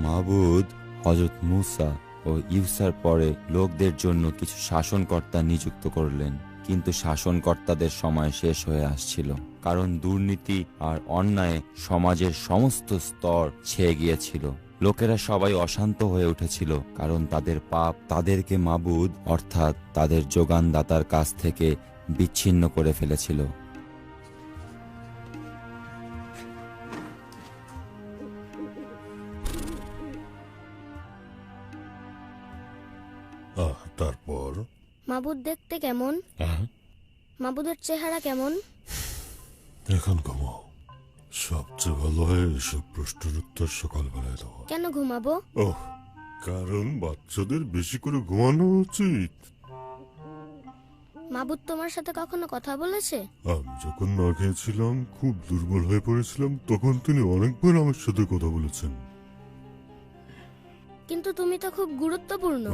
মাবুদ হযরত মুসা ও ইউসার পরে লোকদের জন্য কিছু শাসনকর্তা নিযুক্ত করলেন, কিন্তু শাসনকর্তাদের সময় শেষ হয়ে আসছিল, কারণ দুর্নীতি আর অন্যায় সমাজের সমস্ত স্তর ছেয়ে গিয়েছিল। লোকেরা সবাই অশান্ত হয়ে উঠেছিল, কারণ তাদের পাপ তাদেরকে মাবুদ অর্থাৎ তাদের যোগানদাতার কাছ থেকে বিচ্ছিন্ন করে ফেলেছিল। তারপর মাবুদ দেখতে কেমন? মাবুদের চেহারা কেমন? এখন ঘুমাও। সবচেয়ে ভালো হয় এসব প্রশ্নের উত্তর সকালবেলায় দেওয়া। কেন ঘুমাবো? কারণ বাচ্চাদের বেশি করে ঘুমানো উচিত। মাবুদ তোমার সাথে কখনো কথা বলেছে? আমি যখন না খেয়েছিলাম, খুব দুর্বল হয়ে পড়েছিলাম, তখন তিনি অনেকবার আমার সাথে কথা বলেছেন। কিন্তু তুমি তো খুব গুরুত্বপূর্ণ।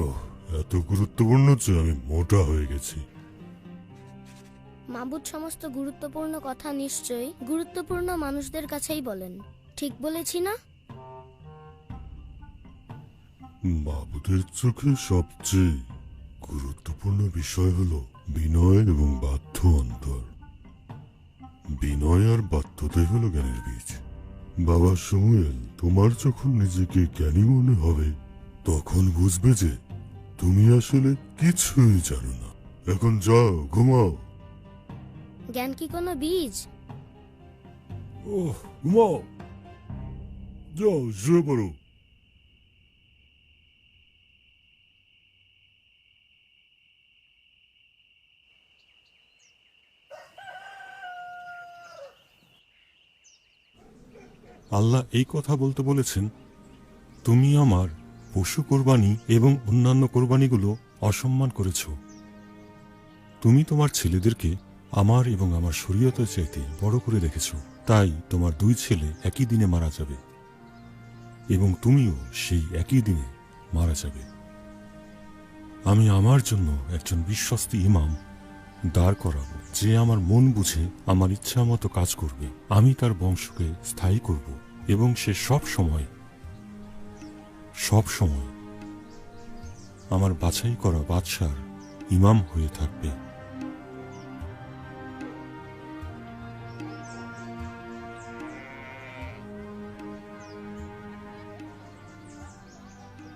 এত গুরুত্বপূর্ণ যে আমি মোটা হয়ে গেছি। মাবুদ সমস্ত গুরুত্বপূর্ণ কথা নিশ্চয়ই গুরুত্বপূর্ণ মানুষদের কাছেই বলেন, ঠিক বলেছি না? মাবুদের চোখে সবচেয়ে গুরুত্বপূর্ণ বিষয় হলো বিনয় এবং বাধ্য অন্তর। বিনয় আর বাধ্যতাই হলো জ্ঞানের বীজ। বাবা সমুয়েল, তোমার যখন নিজেকে জ্ঞানী মনে হবে, তখন বুঝবে যে তুমি আসলে কিছুই জানো না। এখন যাও, ঘুমাও। জ্ঞান কি কোনো বীজ? ঘুমাও, যাও, শুয়ে পড়ো। আল্লাহ এই কথা বলতে বলেছেন, তুমি আমার পশু কোরবানি এবং অন্যান্য কোরবানিগুলো অসম্মান করেছ। তুমি তোমার ছেলেদেরকে আমার এবং আমার শরীয়তের চাইতে বড় করে দেখেছ, তাই তোমার 2 ছেলে একই দিনে মারা যাবে এবং তুমিও সেই একই দিনে মারা যাবে। আমি আমার জন্য একজন বিশ্বস্ত ইমাম দাঁড় করাবো, যে আমার মন বুঝে আমার ইচ্ছা মতো কাজ করবে। আমি তার বংশকে স্থায়ী করব এবং সে সব সময় আমার বাছাই করা বাদশার ইমাম হয়ে থাকবে।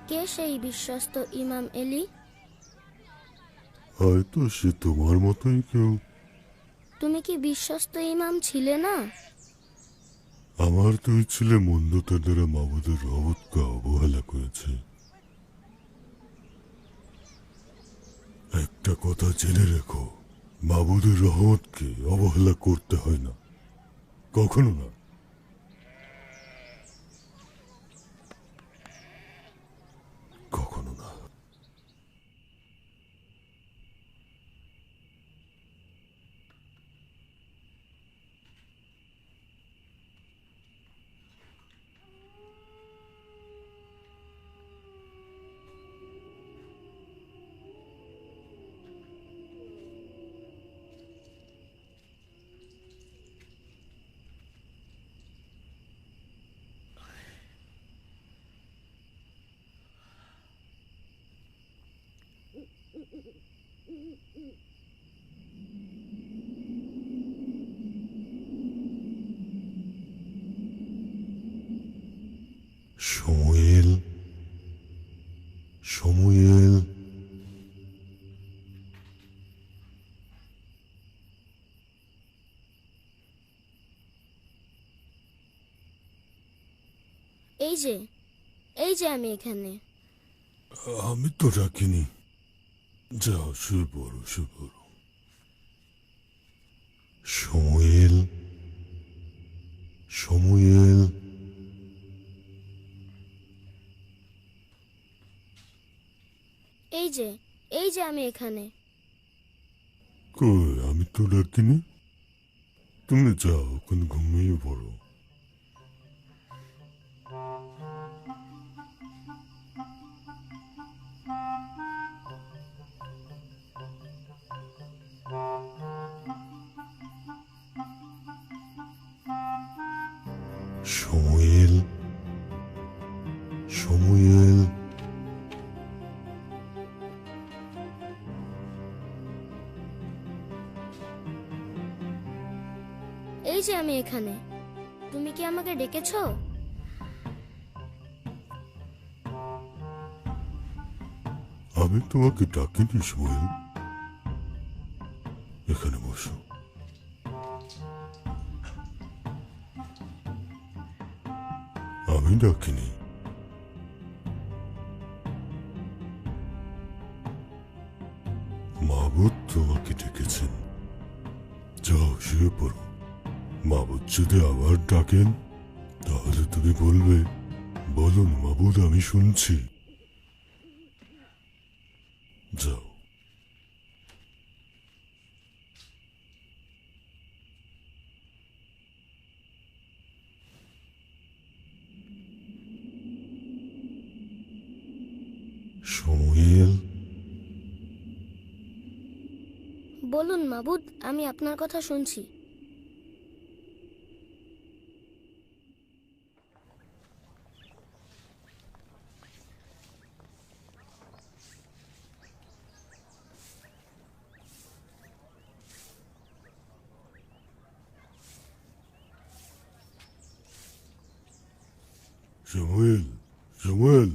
কে সেই বিশ্বস্ত ইমাম এলি? হয়তো সে তোমার মতোই কেউ। তুমি কি বিশ্বস্ত ইমাম ছিলে না? আমার 2 ছেলে মন্দতার দ্বারা মাবুদের রহমতকে অবহেলা করেছে। একটা কথা জেনে রেখো, মাবুদের রহমতকে অবহেলা করতে হয় না, কখনো না। কখনো না। সমুয়েল, সমুয়েল, এই যে আমি এখানে। আমি তো ডাকিনি। যাও, শুয়ে পড়ো, শুয়ে পড়ো। সমুয়েল, সমুয়েল, এই যে আমি এখানে। কই, আমি তো ডাকিনি। তুমি যাও, এখন ঘুমিয়ে পড়ো। সমুয়েল, সমুয়েল, এই যে আমি এখানে। তুমি কি আমাকে ডেকেছো? আমি তোমাকে ডাকিনি সমুয়েল। এখানে বসো। আমি ডাকিনি। মাবুদ তোমাকে ডেকেছেন। যাও শুয়ে পড়ো। মাবুদ যদি আবার ডাকেন তাহলে তুমি বলবে, বলুন মাবুদ, আমি শুনছি। যাও। সমুয়েল, বলুন মাবুদ, আমি আপনার কথা শুনছি। সমুয়েল, সমুয়েল,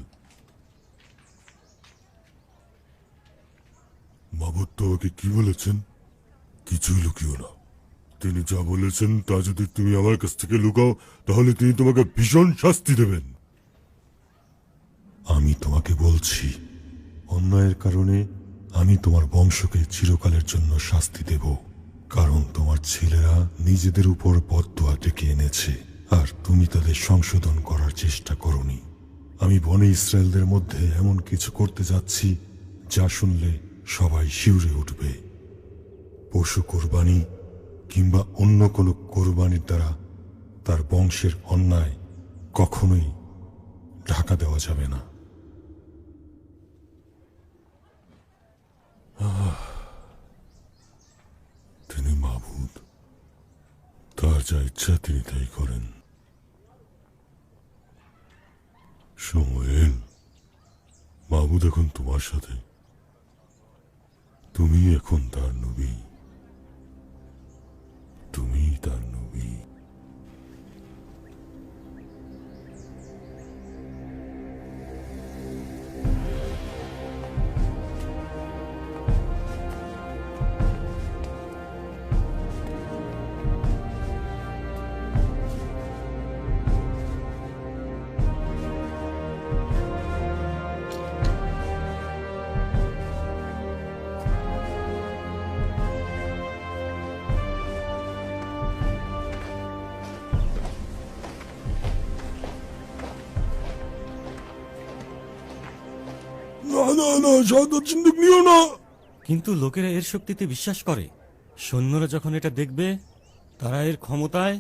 মাবুদ তোমাকে কি বলেছেন? কিছুই লুকিও না। তিনি যা বলেছেন তা যদি তুমি আমার কাছ থেকে লুকাও তাহলে তিনি তোমাকে ভীষণ শাস্তি দেবেন। আমি তোমাকে বলছি, অন্যায়ের কারণে আমি তোমার বংশকে চিরকালের জন্য শাস্তি দেব। কারণ তোমার ছেলেরা নিজেদের উপর বদদোয়া ডেকে এনেছে আর তুমি তাদের সংশোধন করার চেষ্টা করনি। আমি বনে ইসরায়েলদের মধ্যে এমন কিছু করতে যাচ্ছি যা শুনলে সবাই শিউরে উঠবে। পশু কোরবানি কিংবা অন্য কোনো কোরবানির দ্বারা তার বংশের অন্যায় কখনোই ঢাকা দেওয়া যাবে না। তিনি মাবুদ, তার যা ইচ্ছা তিনি তাই করেন। সমুয়েল, মাবুদ এখন তোমার সাথে। তুমি এখন তার নবী। তুমি তার নবী। না না না, শাহাদাত সিন্দুক নিও না। কিন্তু লোকেরা এর শক্তিতে বিশ্বাস করে। সৈন্যরা যখন এটা দেখবে তারা এর ক্ষমতায়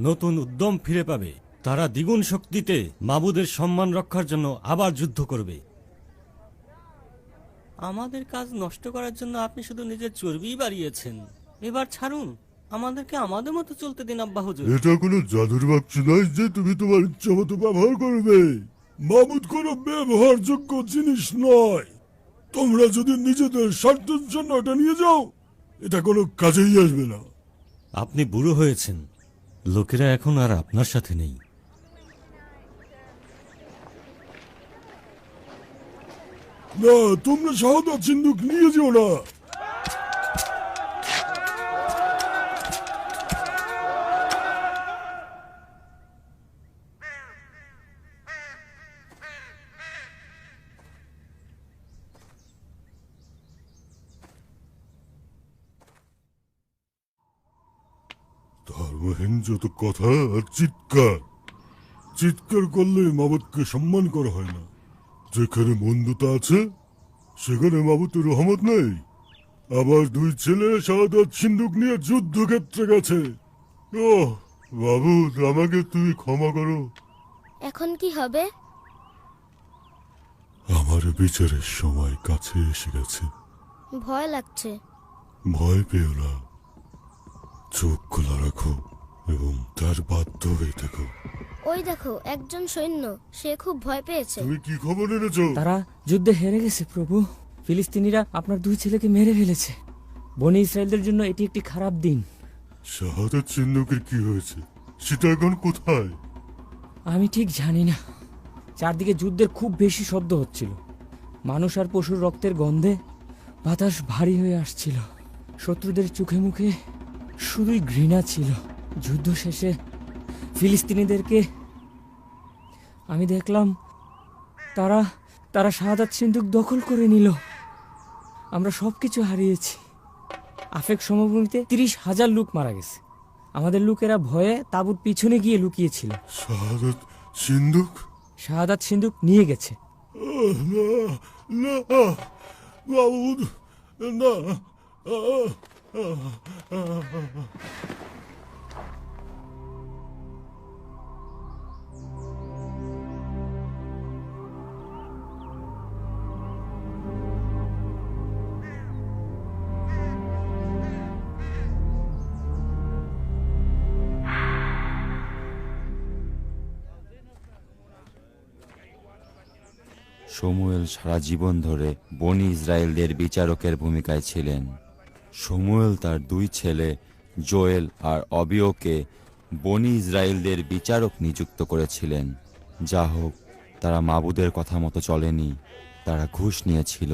নতুন উদ্যম ফিরে পাবে। তারা দ্বিগুণ শক্তিতে মাবুদের সম্মান রক্ষার জন্য আবার যুদ্ধ করবে। আমাদের কাজ নষ্ট করার জন্য আপনি শুধু নিজের চর্বিই বাড়িয়েছেন। এবার ছাড়ুন, আমাদেরকে আমাদের মতো চলতে দিন আব্বা হুজুর। এটা কোনো জাদুর বাক্স নয় যে তুমি তোমার ইচ্ছা মতো ব্যবহার করবে। মাবুদ কোনো ব্যবহারযোগ্য জিনিস নয়। তোমরা যদি নিজেদের স্বার্থের জন্য এটা নিয়ে যাও, এটা কোনো কাজেই আসবে না। আপনি বুড়ো হয়েছেন, লোকেরা এখন আর আপনার সাথে নেই। না, তোমরা শাহাদাত সিন্দুক নিয়ে যেও না। ধর্মহীন যত কথা আর চিৎকার করলে মাবুদকে সম্মান করা হয় না। যেখানে বন্ধুতা আছে সেখানে মাবুদের রহমত নেই। আবার দুই ছেলে শাহাদাত সিন্দুক নিয়ে যুদ্ধক্ষেত্রে গেছে। ও মাবুদ, আমাকে তুমি ক্ষমা করো। এখন কি হবে? আমার বিচারের সময় কাছে এসে গেছে। ভয় লাগছে। ভয় পেও না, চোখ খোলা রাখো এবং তার বাধ্য হয়ে থাকো। ওই দেখো একজন সৈন্য, সে খুব ভয় পেয়েছে। তুমি কি খবর এনেছো? তারা যুদ্ধে হেরে গেছে প্রভু। ফিলিস্তিনিরা আপনার 2 ছেলেকে মেরে ফেলেছে। বনি ইসরায়েলদের জন্য এটি একটি খারাপ দিন। শাহাদাত সিন্ধুকের কি হয়েছে? সেটা এখন কোথায়? আমি ঠিক জানি না। চারদিকে যুদ্ধের খুব বেশি শব্দ হচ্ছিল। মানুষ আর পশুর রক্তের গন্ধে বাতাস ভারী হয়ে আসছিল। শত্রুদের চোখে মুখে শুধুই ঘৃণা ছিল। যুদ্ধ শেষে ফিলিস্তিনিদেরকে আমি দেখলাম তারা তারা শাহাদাত সিন্ধুক দখল করে নিল। আমরা সবকিছু হারিয়েছি। আফেক সমভূমিতে 30,000 লোক মারা গেছে। আমাদের লোকেরা ভয়ে তাঁবুর পিছনে গিয়ে লুকিয়েছিল। শাহাদাত সিন্ধুক? শাহাদাত সিন্ধুক নিয়ে গেছে। না, না, মাবুদ, না। শমূয়েল সারা জীবন ধরে বনি ইসরায়েলদের বিচারকের ভূমিকায় ছিলেন। শমূয়েল তার 2 ছেলে জোয়েল আর অবিয়কে বনি ইসরায়েলদের বিচারক নিযুক্ত করেছিলেন। যা হোক, তারা মাবুদের কথা মতো চলেনি। তারা ঘুষ নিয়েছিল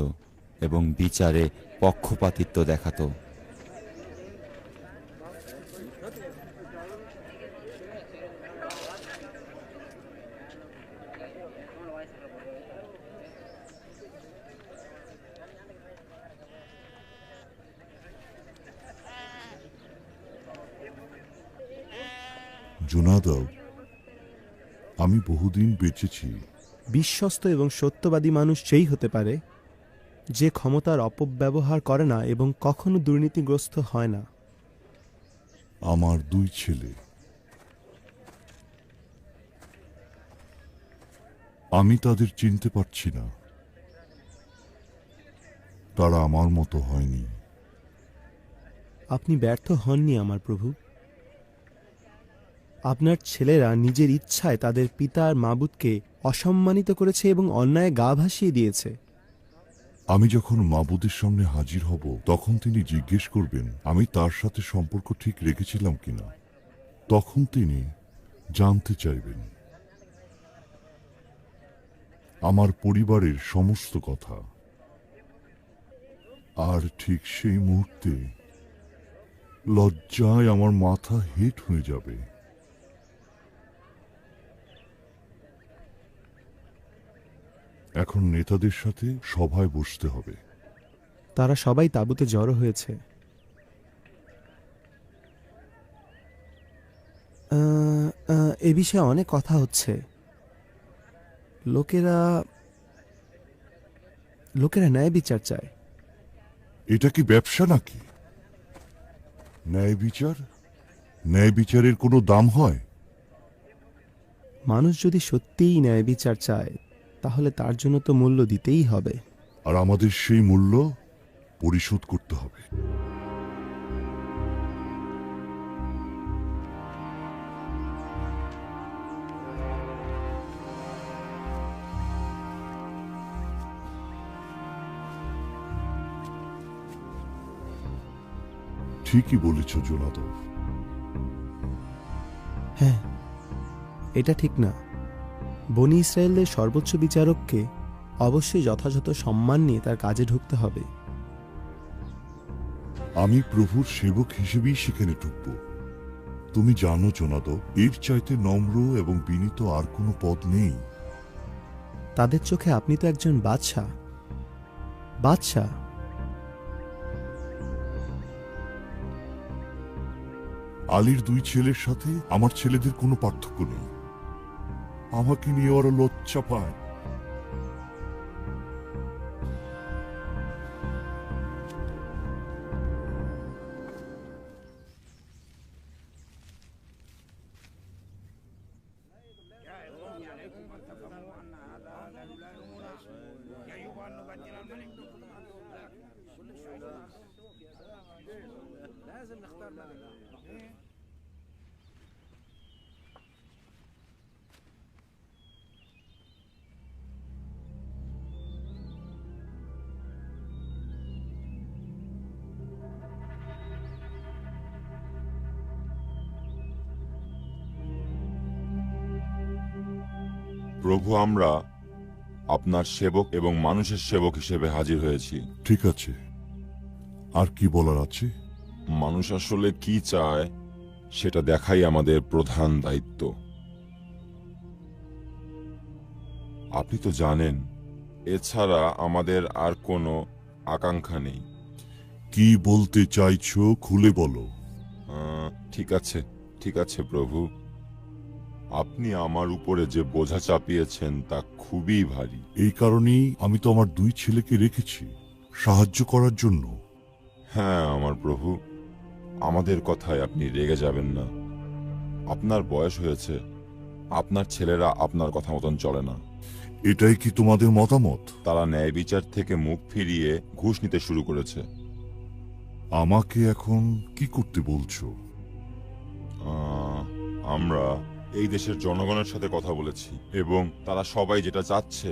এবং বিচারে পক্ষপাতিত্ব দেখাতো। জোনাদাব, আমি বহুদিন বেঁচেছি। বিশ্বস্ত এবং সত্যবাদী মানুষ সেই হতে পারে যে ক্ষমতার অপব্যবহার করে না এবং কখনো দুর্নীতিগ্রস্ত হয় না। আমার 2 ছেলে, আমি তাদের চিনতে পারছি না। তারা আমার মতো হয়নি। আপনি ব্যর্থ হননি আমার প্রভু। আপনার ছেলেরা নিজের ইচ্ছায় তাদের পিতার মাবুদকে অসম্মানিত করেছে এবং অন্যায় গা ভাসিয়ে দিয়েছে। আমি যখন মাবুদের সামনে হাজির হব, তখন তিনি জিজ্ঞেস করবেন আমি তার সাথে সম্পর্ক ঠিক রেখেছিলাম কিনা। তখন তিনি জানতে চাইবেন আমার পরিবারের সমস্ত কথা। আর ঠিক সেই মুহূর্তে লজ্জায় আমার মাথা হেঁট হয়ে যাবে। এখন নেতাদের সাথে সভায় বসতে হবে। তারা সবাই তাঁবুতে জড়ো হয়েছে। এ বিষয়ে অনেক কথা হচ্ছে। লোকেরা ন্যায় বিচার চায়। এটা কি ব্যবসা নাকি? ন্যায় বিচার? ন্যায় বিচারের কোনো দাম হয়? মানুষ যদি সত্যিই ন্যায় বিচার চায় তাহলে তার জন্য তো মূল্য দিতেই হবে। আর আমাদের সেই মূল্য পরিশোধ করতে হবে। ঠিকই বলেছ জোনাদব। হ্যাঁ, এটা ঠিক না। বনি ইসরায়েলদের সর্বোচ্চ বিচারককে অবশ্যই যথাযথ সম্মান নিয়ে তার কাজে ঢুকতে হবে। আমি প্রভুর সেবক হিসেবেই সেখানে ঢুকব। তুমি জানো জোনাদব, এর চাইতে নম্র এবং বিনীত আর কোনো পদ নেই। তাদের চোখে আপনি তো একজন বাদশাহ। বাদশাহ আলীর 2 ছেলের সাথে আমার ছেলেদের কোনো পার্থক্য নেই। আমাকে নিয়ে ওরা লজ্জা পায়। প্রভু, আমরা আপনার সেবক এবং মানুষের সেবক হিসেবে হাজির হয়েছি। ঠিক আছে, আর কি বলার আছে? মানুষ আসলে কি চায় সেটা দেখাই আমাদের প্রধান দায়িত্ব। আপনি তো জানেন, এছাড়া আমাদের আর কোনো আকাঙ্ক্ষা নেই। কি বলতে চাইছো খুলে বলো। ঠিক আছে, ঠিক আছে প্রভু। আপনি আমার উপরে যে বোঝা চাপিয়েছেন তা খুবই ভারী। এই কারণেই আমি তো আমার 2 ছেলেকে রেখেছি সাহায্য করার জন্য। হ্যাঁ আমার প্রভু, আমাদের কথায় আপনি রেগে যাবেন না। আপনার বয়স হয়েছে, আপনার ছেলেরা আপনার কথা মতন চলে না। এটাই কি তোমাদের মতামত? তারা ন্যায় বিচার থেকে মুখ ফিরিয়ে ঘুষ নিতে শুরু করেছে। আমাকে এখন কি করতে বলছো? আমরা এই দেশের জনগণের সাথে কথা বলেছি এবং তারা সবাই যেটা চাচ্ছে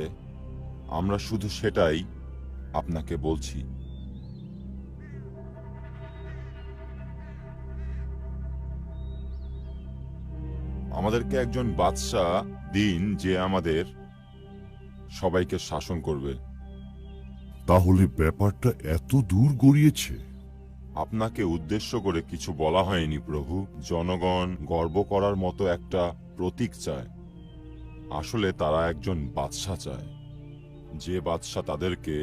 আমরা শুধু সেটাই আপনাকে বলছি। আমাদেরকে একজন বাদশাহ দিন যে আমাদের সবাইকে শাসন করবে। তাহলে ব্যাপারটা এত দূর গড়িয়েছে? আপনাকে উদ্দেশ্য করে কিছু বলা হয়নি প্রভু। জনগণ গর্ব করার মতো একটা প্রতীক চায়। আসলে তারা একজন বাদশাহ চায়, যে বাদশাহ তাদেরকে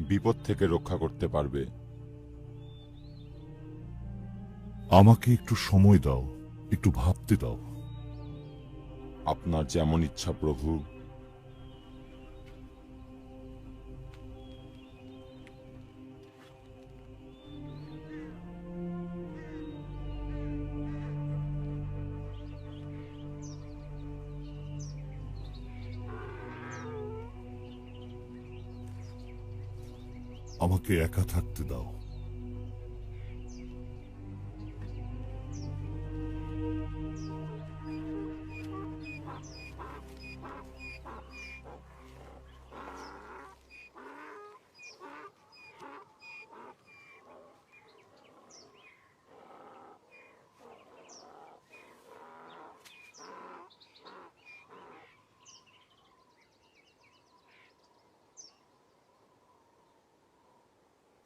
বিপদ থেকে রক্ষা করতে পারবে। আমাকে একটু সময় দাও, একটু ভাবতে দাও। আপনার যেমন ইচ্ছা প্রভু। আমাকে একা থাকতে দাও।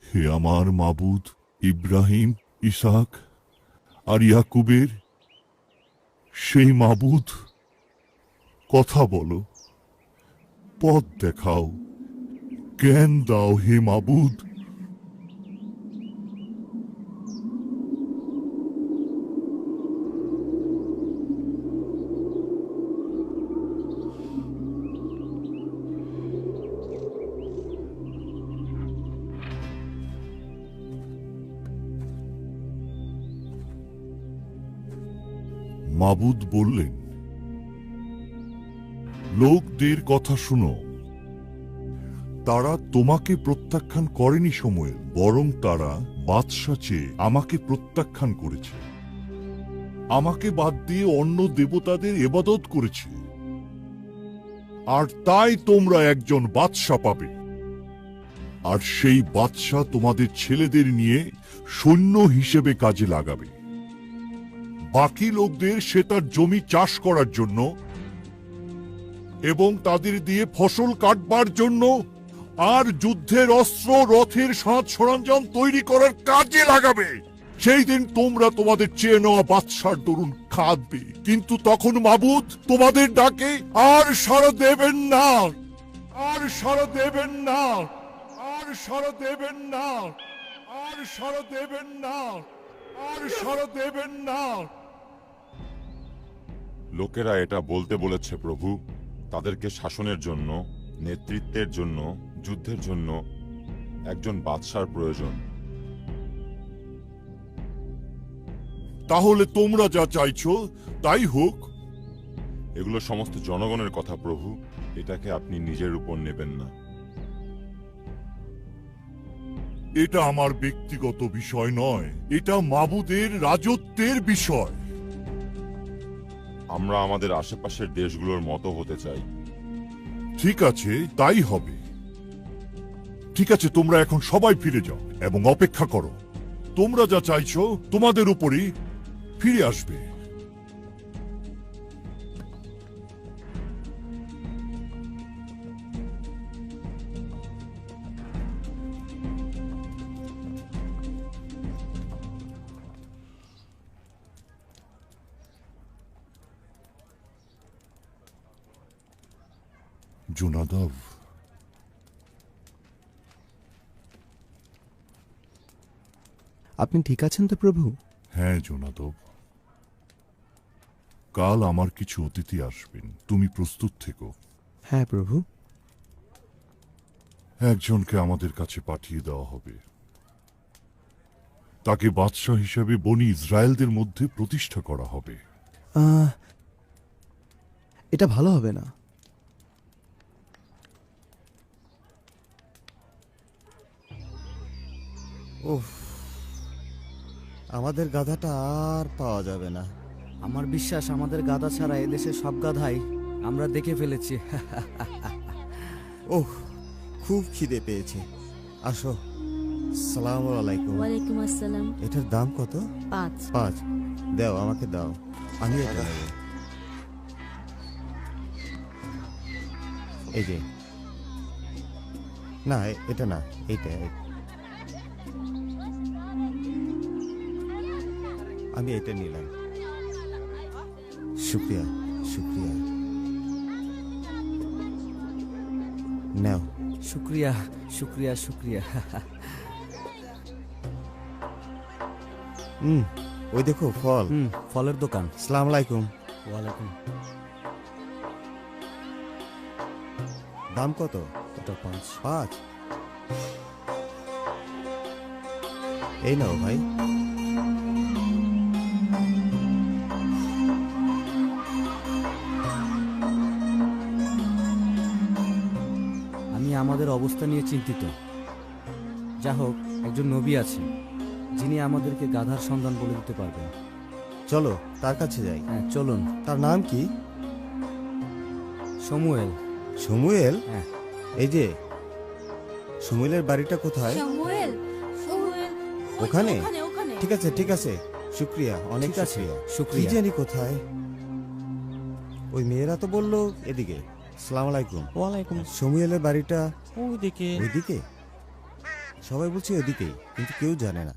হে আমার মাবুদ, ইব্রাহিম, ইসাক আর ইয়াকুবের সেই মাবুদ, কথা বলো, পথ দেখাও, জ্ঞান দাও হে মাবুদ। মাবুদ বললেন, লোকদের কথা শুনো। তারা তোমাকে প্রত্যাখ্যান করেনি সমুয়েল, বরং তারা বাদশা চেয়ে আমাকে প্রত্যাখ্যান করেছে। আমাকে বাদ দিয়ে অন্য দেবতাদের ইবাদত করেছে। আর তাই তোমরা একজন বাদশা পাবে। আর সেই বাদশা তোমাদের ছেলেদের নিয়ে সৈন্য হিসেবে কাজে লাগাবে। বাকি লোকদের সে তার জমি চাষ করার জন্য এবং তাদের দিয়ে ফসল কাটবার জন্য আর যুদ্ধের অস্ত্র, রথের সাজ সরঞ্জাম তৈরি করার কাজে লাগাবে। সেই দিন তোমরা তোমাদের চেয়ে নেওয়া বাদশার দরুন খাদবে, কিন্তু তখন মাবুদ তোমাদের ডাকে আর সাড়া দেবেন না, আর সাড়া দেবেন না, আর সাড়া দেবেন না, আর সাড়া দেবেন না, আর সাড়া দেবেন না। লোকেরা এটা বলতে বলেছে প্রভু, তাদেরকে শাসনের জন্য, নেতৃত্বের জন্য, যুদ্ধের জন্য একজন বাদশার প্রয়োজন। তাহলে তোমরা যা চাইছো তাই হোক। এগুলো সমস্ত জনগণের কথা প্রভু, এটাকে আপনি নিজের উপর নেবেন না। এটা আমার ব্যক্তিগত বিষয় নয়, এটা মাবুদের রাজত্বের বিষয়। আমরা আমাদের আশেপাশের দেশগুলোর মতো হতে চাই। ঠিক আছে, তাই হবে। ঠিক আছে, তোমরা এখন সবাই ফিরে যাও এবং অপেক্ষা করো। তোমরা যা চাইছো তোমাদের উপরই ফিরে আসবে। জোনাদাব, আপনি ঠিক আছেন তো প্রভু? হ্যাঁ জোনাদব, কাল আমার কিছু অতিথি আসবেন, তুমি প্রস্তুত থেকো। হ্যাঁ প্রভু। একজনকে আমাদের কাছে পাঠিয়ে দেওয়া হবে, তাকে বাদশাহ হিসেবে বনি ইসরায়েলদের মধ্যে প্রতিষ্ঠা করা হবে। এটা ভালো হবে না। উফ, আমাদের গাধাটা আর পাওয়া যাবে না। আমার বিশ্বাস আমাদের গাধা ছাড়া এদেশের সব গাধাই আমরা দেখে ফেলেছি। ওহ, খুব খিদে পেয়েছে। আসো। সালাম আলাইকুম। ওয়ালাইকুম আসসালাম। এটার দাম কত? 5। 5। দাও, আমাকে দাও, আমি এটা নেব। এই যে, না এটা না, এইটা। আমি এটা নিলাম। শুক্রিয়া, শুক্রিয়া। নাও। শুক্রিয়া, শুক্রিয়া, শুক্রিয়া। ওই দেখো ফল। ফলের দোকান। সালাম আলাইকুম। ওয়ালাইকুম। দাম কত? এটা 5। 5। এই নাও ভাই। আমি আমাদের অবস্থা নিয়ে চিন্তিত। যা হোক, একজন নবী আছে যিনি আমাদেরকে গাধার সন্ধান বলে দিতে পারবেন। চলো তার কাছে যাই। হ্যাঁ চলুন। তার নাম কি? সমুয়েল। সমুয়েল? হ্যাঁ। এই যে, সমুয়েলের বাড়িটা কোথায়? সামুয়েল, সামুয়েল, ওখানে? ওখানে। ঠিক আছে, ঠিক আছে। শুক্রিয়া, অনেক ঠিক আছে, শুক্রিয়া। কি শুক্রিয়া। জানি কোথায়। ওই মেয়েরা তো বললো এদিকে। সালাম আলাইকুম। ওয়ালাইকুম। সমুয়েলের বাড়িটা ওইদিকে। ওইদিকে? সবাই বলছে ওইদিকে, কিন্তু কেউ জানে না।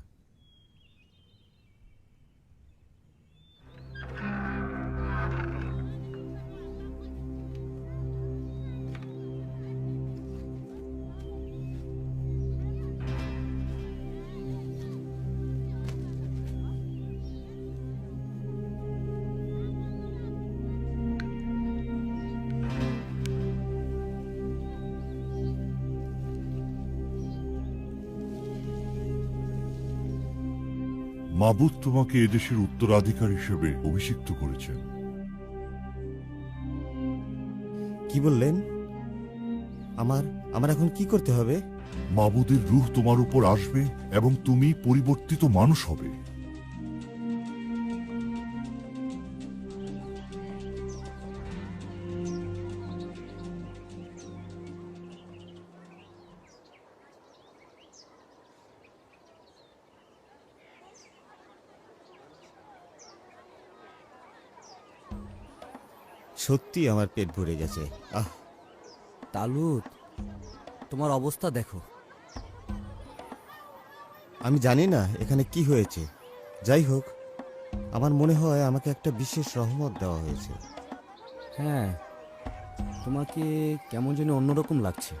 মাবুদ তোমাকে এদেশের উত্তরাধিকার হিসেবে অভিষিক্ত করেছেন। কি বললেন? আমার এখন কি করতে হবে? মাবুদের রূহ তোমার উপর আসবে এবং তুমি পরিবর্তিত মানুষ হবে। সত্যি আমার পেট ভরে গেছে। তালুত, তোমার অবস্থা দেখো। আমি জানি না এখানে কি হয়েছে। যাই হোক, আমার মনে হয় আমাকে একটা বিশেষ রহমত দেওয়া হয়েছে। হ্যাঁ, তোমাকে কেমন যেন অন্যরকম লাগছে।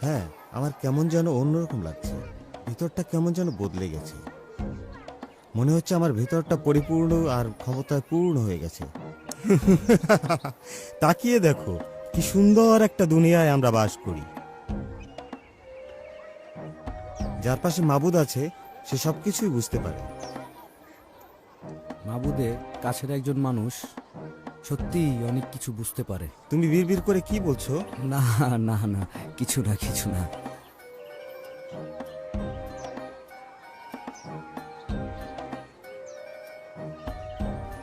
হ্যাঁ, আমার কেমন যেন অন্যরকম লাগছে। ভিতরটা কেমন যেন বদলে গেছে। মনে হচ্ছে আমার ভিতরটা পরিপূর্ণ আর ক্ষমতায় পূর্ণ হয়ে গেছে। তাকিয়ে দেখো, কি সুন্দর একটা দুনিয়ায় আমরা বাস করি। যার পাশে মাবুদ আছে, সে সবকিছুই বুঝতে পারে। মাবুদের কাছের একজন মানুষ সত্যি অনেক কিছু বুঝতে পারে। তুমি বিড়বিড় করে কি বলছো? না না না, কিছু না, কিছু না।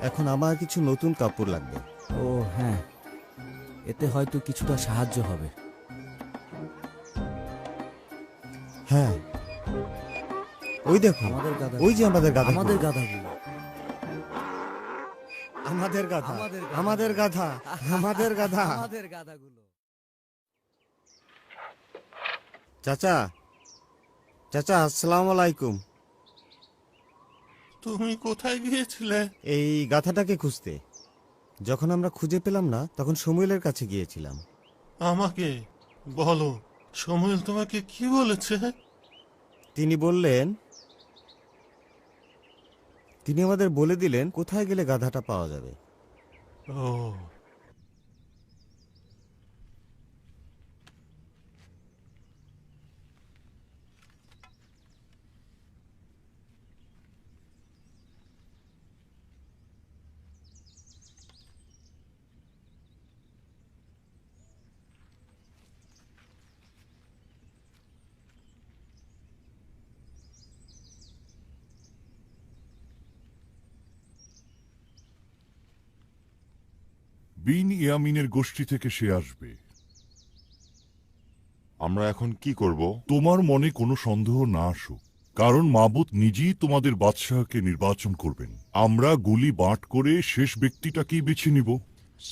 এখন আমার কিছু নতুন কাপড় লাগবে। ও হ্যাঁ, এতে হয়তো কিছুটা সাহায্য হবে। হ্যাঁ, ওই দেখো, আমাদের গাধা, ওই যে আমাদের গাধা। আমাদের গাধাগুলো। আমাদের গাধা, আমাদের গাধা, আমাদের গাধা, আমাদের গাধাগুলো। চাচা, চাচা, আসসালামু আলাইকুম। তুমি কোথায় গিয়েছিলে? এই গাধাটাকে খুঁজতে। যখন আমরা খুঁজে পেলাম না, তখন সমুয়েলের কাছে গিয়েছিলাম। আমাকে বলো, সময়েল তোমাকে কি বলেছে? তিনি বললেন, তিনি আমাদের বলে দিলেন কোথায় গেলে গাধাটা পাওয়া যাবে। ও, বিন ইয়ামিনের গোষ্ঠী থেকে সে আসবে। আমরা এখন কি করব? তোমার মনে কোনো সন্দেহ না আসুক, কারণ মাবুদ নিজেই তোমাদের বাদশাহকে নির্বাচন করবেন। আমরা গুলি বাঁট করে শেষ ব্যক্তিটাকেই বেছে নিব।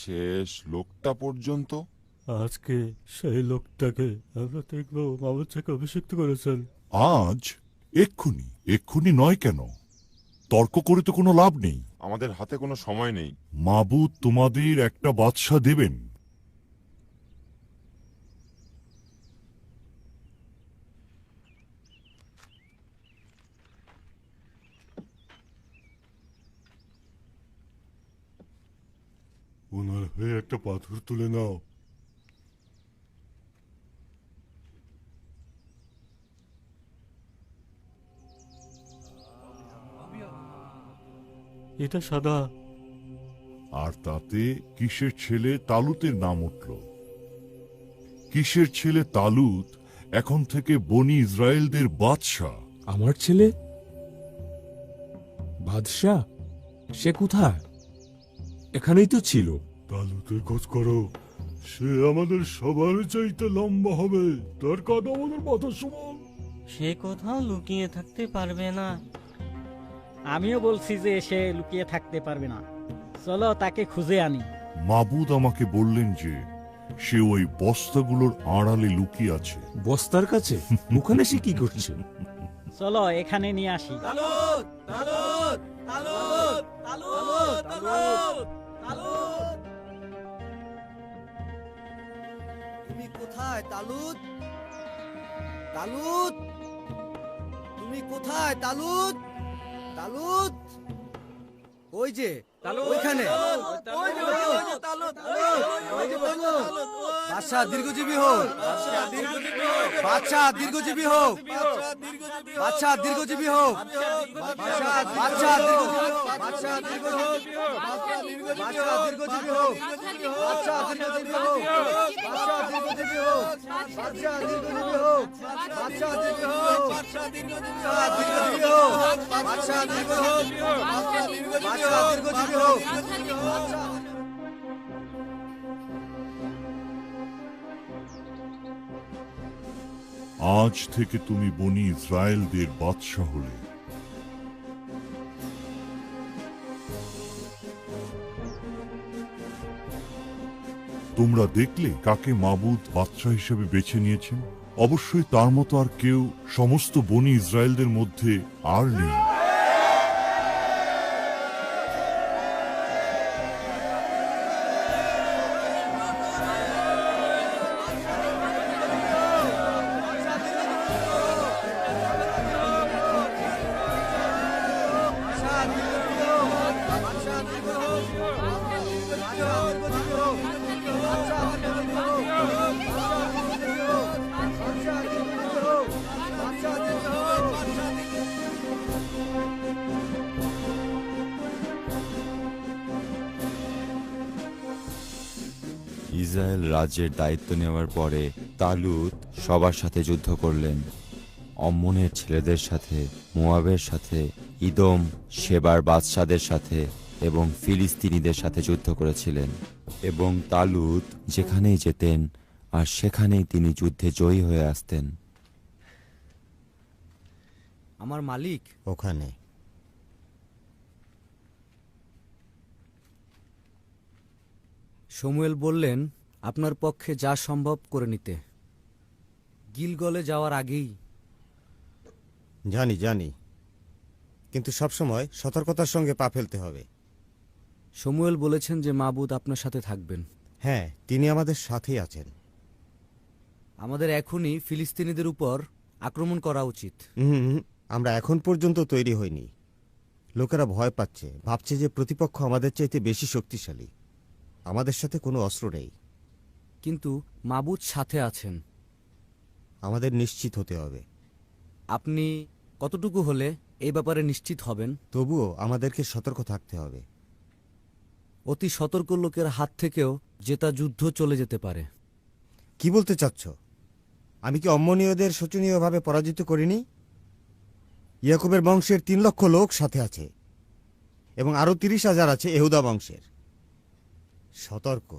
শেষ লোকটা পর্যন্ত? আজকে সেই লোকটাকে আমরা দেখবো মাবুদ থেকে অভিষিক্ত করেছেন। আজ? এক্ষুনি? এক্ষুনি নয় কেন? তর্ক করে তো কোনো লাভ নেই। আমাদের হাতে কোনো সময় নেই। মাবুদ তোমাদের একটা বাদশা দেবেন। ওনার হয়ে একটা পাথর তুলে নাও। এটা সাদা। আর তাতে কিসের ছেলে তালুতের নাম উঠল। কিসের ছেলে তালুত এখন থেকে বনি ইসরায়েলদের বাদশা। আমার ছেলে বাদশাহ? সে কোথায়? এখানেই তো ছিল। তালুতের খোঁজ করো। সে আমাদের সবার চাইতে লম্বা হবে, তার কাঁধ আমাদের মাথার সমান। সে কোথাও লুকিয়ে থাকতে পারবে না। আমিও বলছি যে সে লুকিয়ে থাকতে পারবে না, চলো তাকে খুঁজে আনি। মাবুদ আমাকে বললেন যে সে ওই বস্তাগুলোর আড়ালে লুকিয়ে আছে। বস্তার কাছে? ওখানে সে কি করছে? চলো এখানে নিয়ে আসি। তুমি কোথায় তালুত? তালুত, তুমি কোথায় তালুত? তালুত, ওই যে ওইখানে। বাদশাহ দীর্ঘজীবী হোক, বাদশাহ দীর্ঘজীবী হোক, বাদশাহ দীর্ঘজীবী হোক, বাদশাহ দীর্ঘজীবী হোক, বাদশাহ দীর্ঘজীবী হোক, বাদশাহ দীর্ঘজীবী হোক, বাদশাহ দীর্ঘজীবী হোক, বাদশাহ দীর্ঘজীবী হোক, বাদশাহ দীর্ঘজীবী হোক, বাদশাহ দীর্ঘজীবী হোক, বাদশাহ দীর্ঘজীবী হোক, বাদশাহ দীর্ঘজীবী হোক, বাদশাহ দীর্ঘজীবী হোক। আজ থেকে তুমি বনি ইসরায়েলদের বাদশা হলে। তোমরা দেখলে কাকে মাবুদ বাদশা হিসেবে বেছে নিয়েছেন। অবশ্যই তার মতো আর কেউ সমস্ত বনি ইসরায়েলদের মধ্যে আর নেই। ইসরায়েল রাজ্যের দায়িত্ব নেওয়ার পরে তালুত সবার সাথে যুদ্ধ করলেন। অম্মনের ছেলেদের সাথে, মোয়াবের সাথে, ইদম, শেবার বাদশাদের সাথে এবং ফিলিস্তিনিদের সাথে যুদ্ধ করেছিলেন। এবং তালুত যেখানেই যেতেন আর সেখানেই তিনি যুদ্ধে জয়ী হয়ে আসতেন। আমার মালিক ওখানে। শমুয়েল বললেন আপনার পক্ষে যা সম্ভব করে নিতে, গিলগলে যাওয়ার আগেই। জানি জানি, কিন্তু সবসময় সতর্কতার সঙ্গে পা ফেলতে হবে। শমুয়েল বলেছেন যে মাবুদ আপনার সাথে থাকবেন। হ্যাঁ, তিনি আমাদের সাথেই আছেন। আমাদের এখনই ফিলিস্তিনিদের উপর আক্রমণ করা উচিত। আমরা এখন পর্যন্ত তৈরি হইনি। লোকেরা ভয় পাচ্ছে, ভাবছে যে প্রতিপক্ষ আমাদের চাইতে বেশি শক্তিশালী। আমাদের সাথে কোনো অস্ত্র নেই। কিন্তু মাবুদ সাথে আছেন। আমাদের নিশ্চিত হতে হবে। আপনি কতটুকু হলে এই ব্যাপারে নিশ্চিত হবেন? তবুও আমাদেরকে সতর্ক থাকতে হবে। অতি সতর্ক লোকের হাত থেকেও জেতা যুদ্ধ চলে যেতে পারে। কি বলতে চাচ্ছ? আমি কি অম্মনীয়দের শোচনীয়ভাবে পরাজিত করিনি? ইয়াকুবের বংশের 3 লক্ষ লোক সাথে আছে এবং আরো 30,000 আছে ইহুদা বংশের। সতর্ক।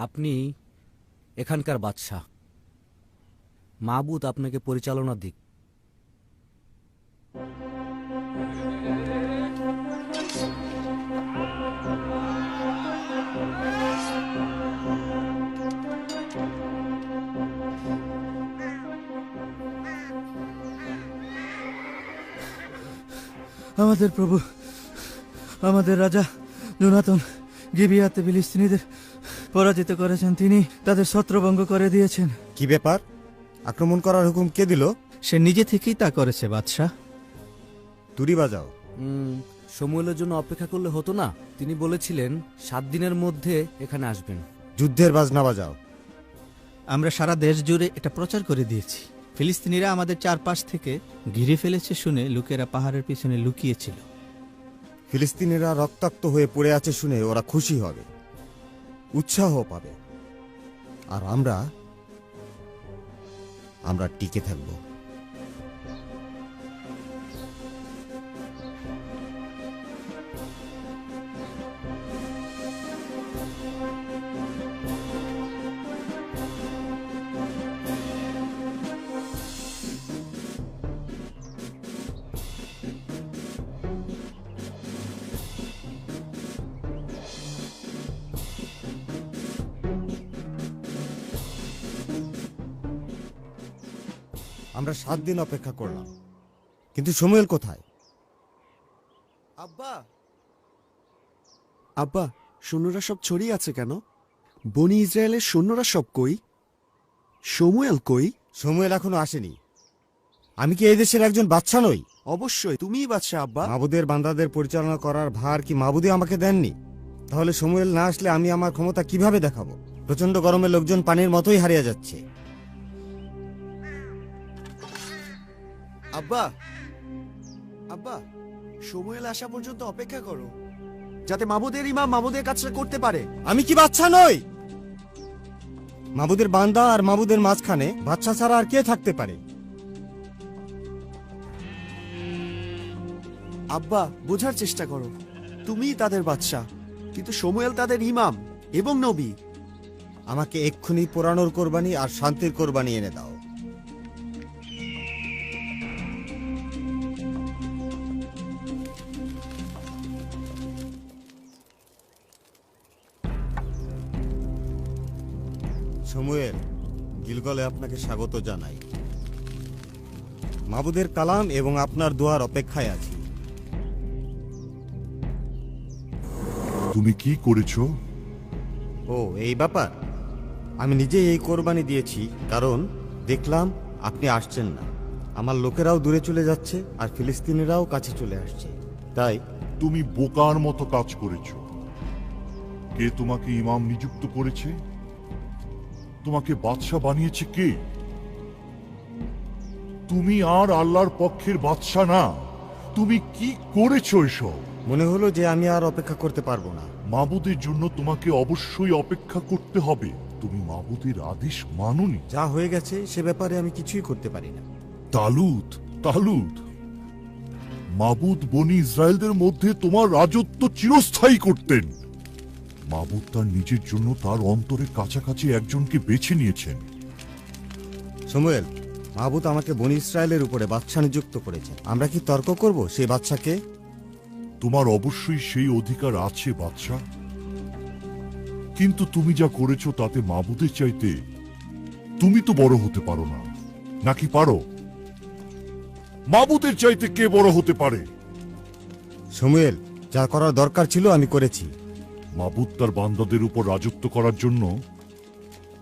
আপনি এখানকার বাদশাহ। মাবুদ আপনাকে পরিচালনা দিক। আমাদের প্রভু, আমাদের রাজা জোনাতন গিবিয়াতে ফিলিস্তিনিদের পরাজিত করেছেন। তিনি তাদের ছত্রভঙ্গ করে দিয়েছেন। কি ব্যাপার? আক্রমণ করার হুকুম কে দিল? সে নিজে থেকেই তা করেছে বাদশাহ। তুরি বাজাও। সময়ের জন্য অপেক্ষা করলে হতো না? তিনি বলেছিলেন 7 দিনের মধ্যে এখানে আসবেন। যুদ্ধের বাজনা বাজাও। আমরা সারা দেশ জুড়ে এটা প্রচার করে দিয়েছি। ফিলিস্তিনিরা আমাদের চারপাশ থেকে ঘিরে ফেলেছে শুনে লোকেরা পাহাড়ের পিছনে লুকিয়েছিল। ফিলিস্তিনিরা রক্তাক্ত হয়ে পড়ে আছে শুনে ওরা খুশি হবে, উৎসাহ পাবে, আর আমরা টিকে থাকব। আমরা 7 দিন অপেক্ষা করলাম, কিন্তু সময়েল কোথায়? আব্বা, আব্বা, সৈন্যরা সব ছড়িয়ে আছে কেন? বনি ইসরায়েলের সৈন্যরা সব কই? সমুয়েল কই? সমুয়েল এখনো আসেনি। আমি কি এই দেশের একজন বাদশা নই? অবশ্যই তুমিই বাদশা আব্বা। মাবুদের বান্দাদের পরিচালনা করার ভার কি মাবুদে আমাকে দেননি? তাহলে সমুয়েল না আসলে আমি আমার ক্ষমতা কিভাবে দেখাবো? প্রচন্ড গরমে লোকজন পানির মতোই হারিয়ে যাচ্ছে। আব্বা, আব্বা, সমুয়েল আসা পর্যন্ত অপেক্ষা করো, যাতে মাবুদের ইমাম মাবুদের কাজটা করতে পারে। আমি কি বাদশা নই? মাবুদের বান্দা আর মাবুদের মাঝখানে বাদশা ছাড়া আর কে থাকতে পারে? আব্বা, বোঝার চেষ্টা করো, তুমিই তাদের বাদশা, কিন্তু সমুয়েল তাদের ইমাম এবং নবী। আমাকে এক্ষুনি পোড়ানোর কোরবানি আর শান্তির কোরবানি এনে দাও। সমুয়েল, গিলগলে আপনাকে স্বাগত জানাই। মাবুদের কালাম এবং আপনার দোয়ার অপেক্ষায় আছি। তুমি কি করেছো? ও, এই ব্যাপার। আমি নিজেই এই কোরবানি দিয়েছি, কারণ দেখলাম আপনি আসছেন না। আমার লোকেরাও দূরে চলে যাচ্ছে আর ফিলিস্তিনিরাও কাছে চলে আসছে, তাই। তুমি বোকার মতো কাজ করেছো। কে তোমাকে ইমাম নিযুক্ত করেছে? তোমাকে বাদশা বানিয়েছে কে? তুমি আর আল্লাহর পক্ষের বাদশা না। তুমি কি করেছো এসব? মনে হলো যে আমি আর অপেক্ষা করতে পারবো না। মাবুদের জন্য তোমাকে অবশ্যই অপেক্ষা করতে হবে। তুমি মাবুদের আদেশ মানোনি। যা হয়ে গেছে সে ব্যাপারে আমি কিছুই করতে পারি না। তালুত, মাবুদ বনি ইসরায়েলদের মধ্যে তোমার রাজত্ব চিরস্থায়ী করতেন। মাবুদ তার নিজের জন্য তার অন্তরের কাছাকাছি একজনকে বেছে নিয়েছেন। সমুয়েল, মাবুদ আমাকে বনি ইসরায়েলের উপরে বাদশা নিযুক্ত করেছেন। আমরা কি তর্ক করব সেই বাদশাকে? তোমার অবশ্যই সেই অধিকার আছে বাদশা, কিন্তু তুমি যা করেছো তাতে মাবুদের চাইতে তুমি তো বড় হতে পারো না, নাকি পারো? মাবুদের চাইতে কে বড় হতে পারে? সমুয়েল, যা করার দরকার ছিল আমি করেছি। মাবুদ তার বান্দাদের উপর রাজত্ব করার জন্য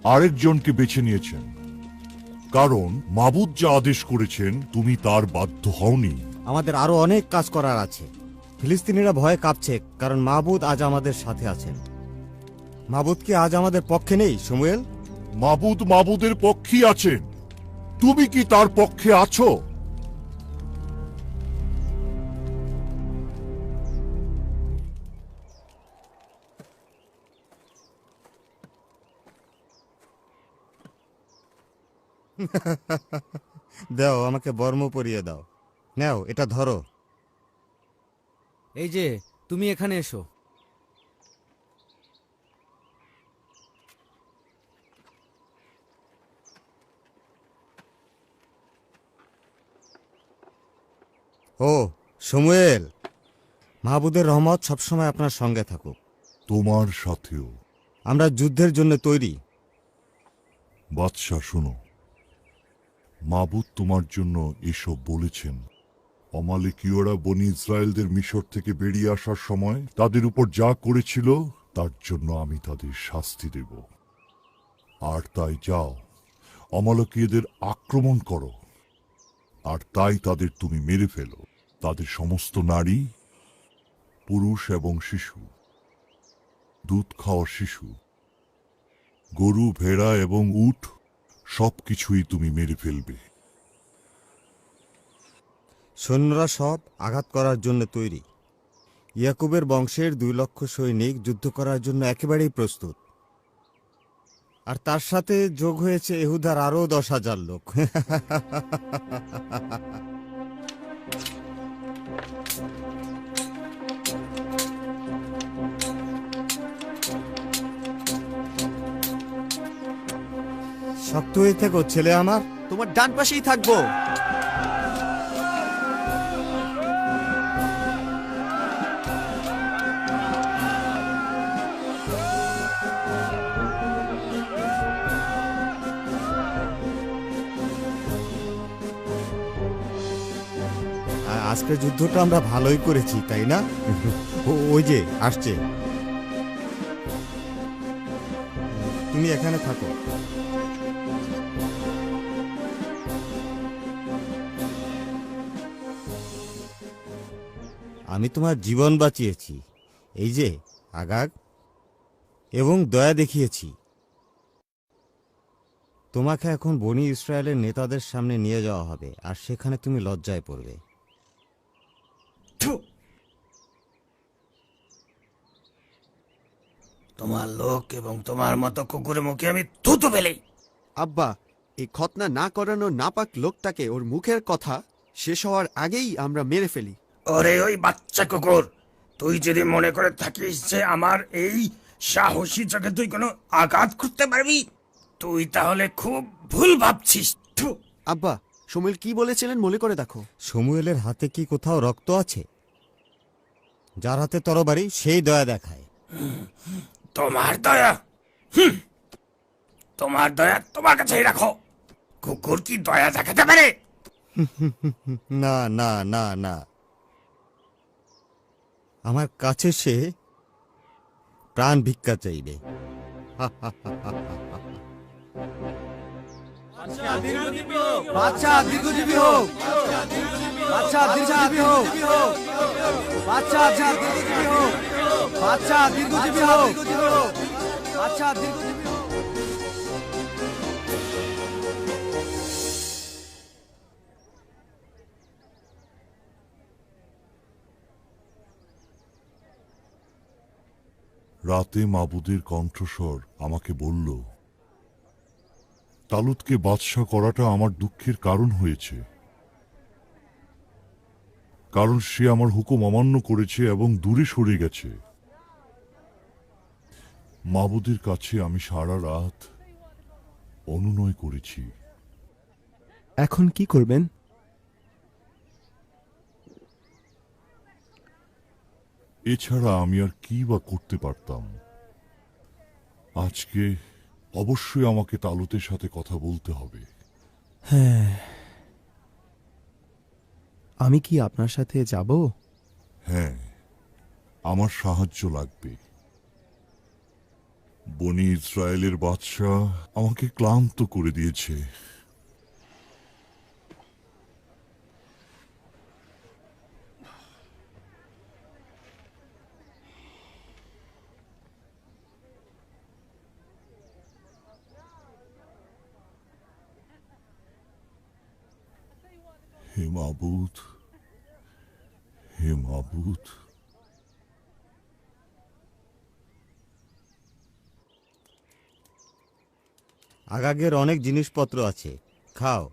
আরেকজনকে বেছে নিয়েছেন, কারণ মাবুদ যা আদেশ করেছেন তুমি তার বাধ্য হওনি। আমাদের আরো অনেক কাজ করার আছে। ফিলিস্তিনিরা ভয়ে কাঁপছে, কারণ মাবুদ আজ আমাদের সাথে আছেন। মাবুদ কি আজ আমাদের পক্ষে নেই শমূয়েল? মাবুদ মাবুদের পক্ষেই আছেন। তুমি কি তার পক্ষে আছো? দাও, আমাকে বর্ম পরিয়ে দাও। নাও, এটা ধরো। এই যে, তুমি এখানে এসো। ও শমূয়েল, মাহবুদের রহমত সবসময় আপনার সঙ্গে থাকুক। তোমার সাথেও। আমরা যুদ্ধের জন্য তৈরি। বাদশাহ শোনো, মাবুদ তোমার জন্য এসব বলেছেন। অমালেকীয়রা বনি ইসরায়েলদের মিশর থেকে বেরিয়ে আসার সময় তাদের উপর যা করেছিল তার জন্য আমি তাদের শাস্তি দেব। আর তাই যাও, অমালেকীয়দের আক্রমণ করো, আর তাই তাদের তুমি মেরে ফেলো। তাদের সমস্ত নারী, পুরুষ এবং শিশু, দুধ খাওয়া শিশু, গরু, ভেড়া এবং উট সবকিছুই তুমি মেরে ফেলবে। সৈন্যরা সব আঘাত করার জন্য তৈরি। ইয়াকুবের বংশের 2 লক্ষ সৈনিক যুদ্ধ করার জন্য একেবারেই প্রস্তুত। আর তার সাথে যোগ হয়েছে ইহুদার আরো 10,000 লোক। শক্ত হয়ে থেকো ছেলে আমার। তোমার ডান পাশেই থাকবো। আজকের যুদ্ধটা আমরা ভালোই করেছি, তাই না? ওই যে আসছে। তুমি এখানে থাকো। আমি তোমার জীবন বাঁচিয়েছি, এই যে আগাগ, এবং দয়া দেখিয়েছি। তোমাকে এখন বনি ইসরায়েলের নেতাদের সামনে নিয়ে যাওয়া হবে, আর সেখানে তুমি লজ্জায় পড়বে। তোমার লোক এবং তোমার মতো কুকুরের মুখে আমি থুতু ফেলি। আব্বা, এই খতনা না করানো নাপাক লোকটাকে ওর মুখের কথা শেষ হওয়ার আগেই আমরা মেরে ফেলি। ওরে ওই বাচ্চা কুকুর, তুই যদি মনে করে থাকিস যে আমার এই সাহসী চোখে তুই কোনো আঘাত করতে পারবি, তুই তাহলে খুব ভুল ভাবছিস। আব্বা, শমূয়েল কি বলেছিলেন মনে করে দেখো। শমূয়েলের হাতে কি কোথাও রক্ত আছে? যার হাতে তরবারি সেই দয়া দেখায়। তোমার দয়া? তোমার দয়া তোমার কাছেই রাখো। কুকুর কি দয়া দেখাতে পারে? না না না না, আমার কাছে সে প্রাণ ভিক্ষা চাইবে। বাচ্চা দীর্ঘজীবী হোক। বাচ্চা দীর্ঘজীবী হোক। বাচ্চা দীর্ঘজীবী হোক। বাচ্চা দীর্ঘজীবী হোক। বাচ্চা দীর্ঘজীবী হোক। রাতে মাবুদের কণ্ঠস্বর আমাকে বলল, তালুতকে বাদশা করাটা আমার দুঃখের কারণ হয়েছে, কারণ সে আমার হুকুম অমান্য করেছে এবং দূরে সরে গেছে। মাবুদের কাছে আমি সারা রাত অনুনয় করেছি। এখন কি করবেন? এছাড়া আমি আর কি বা করতে পারতাম। আজকে অবশ্যই আমাকে তালুতের সাথে কথা বলতে হবে। হ্যাঁ, আমি কি আপনার সাথে যাব? হ্যাঁ, আমার সাহায্য লাগবে। বনি ইসরায়েলের বাদশাহ আমাকে ক্লান্ত করে দিয়েছে। হে মাবুদ, হে মাবুদ, আগাগের অনেক জিনিসপত্র আছে, খাও।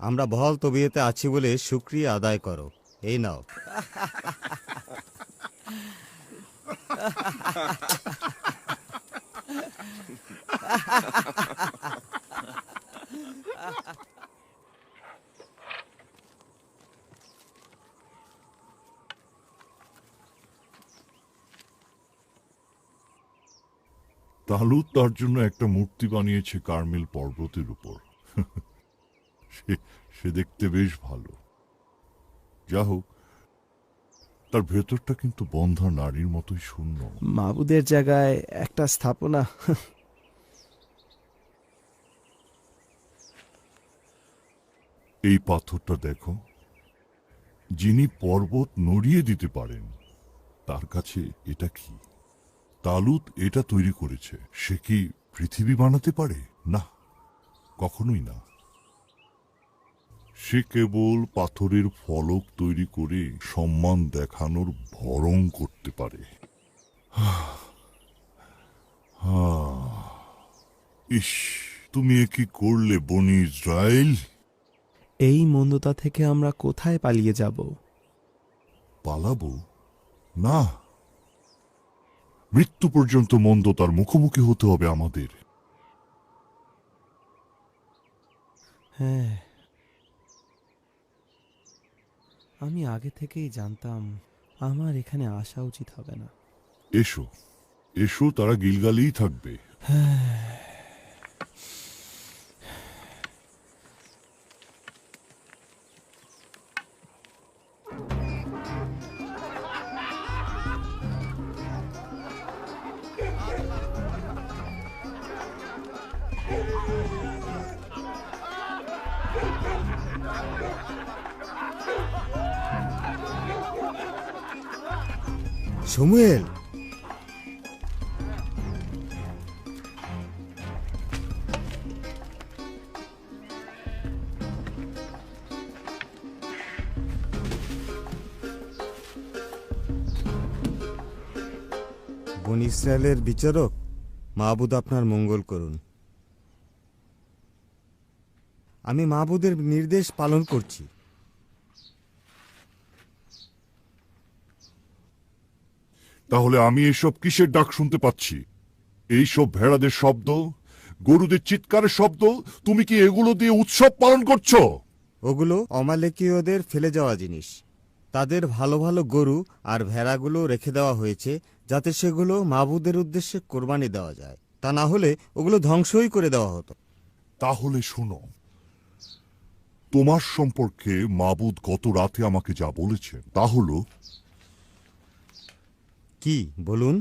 আমরা বহাল তবিয়তে আছি বলে শুকরিয়া আদায় করো। এই নাও। তালুত তার জন্য একটা মূর্তি বানিয়েছে কার্মেল পর্বতের উপর। সে দেখতে বেশ ভালো। যা হোক, তার ভেতরটা কিন্তু বন্ধা নারীর মতোই শূন্য। মাবুদের জায়গায় একটা স্থাপনা। এই পাথরটা দেখো, যিনি পর্বত নড়িয়ে দিতে পারেন তার কাছে এটা কি? তালুত এটা তৈরি করেছে। সে কি পৃথিবী বানাতে পারে? না, কখনোই না। সে কেবল পাথরের ফলক তৈরি করে সম্মান দেখানোর ভরং করতে পারে। ইস, তুমি এ কি করলে বনি ইসরায়েল? এই মন্দতা থেকে আমরা কোথায় পালিয়ে যাব? পালাবো না, মৃত্যু পর্যন্ত মন্দতার মুখোমুখি হতে হবে আমাদের। হ্যাঁ, আমি আগে থেকেই জানতাম আমার এখানে আসা উচিত হবে না। এসো এসো, তারা গিলগালেই থাকবে। শমূয়েল, বনি ইসরায়েলের বিচারক, মাবুদ আপনার মঙ্গল করুন। আমি মাবুদের নির্দেশ পালন করছি। তাহলে আমি এসব কিসের ডাক শুনতে পাচ্ছি? এইসব ভেড়াদের শব্দ, গরুদের চিৎকারের শব্দ, তুমি কি এগুলো দিয়ে উৎসব পালন করছো? ওগুলো অমালেকীয়দের ফেলে যাওয়া জিনিস। তাদের ভালো ভালো গরু আর ভেড়াগুলো রেখে দেওয়া হয়েছে যাতে সেগুলো মাবুদের উদ্দেশ্যে কোরবানি দেওয়া যায়। তা না হলে ওগুলো ধ্বংসই করে দেওয়া হতো। তাহলে শোনো, তোমার সম্পর্কে মাবুদ গত রাতে আমাকে যা বলেছেন তা হলো, কি বলুন?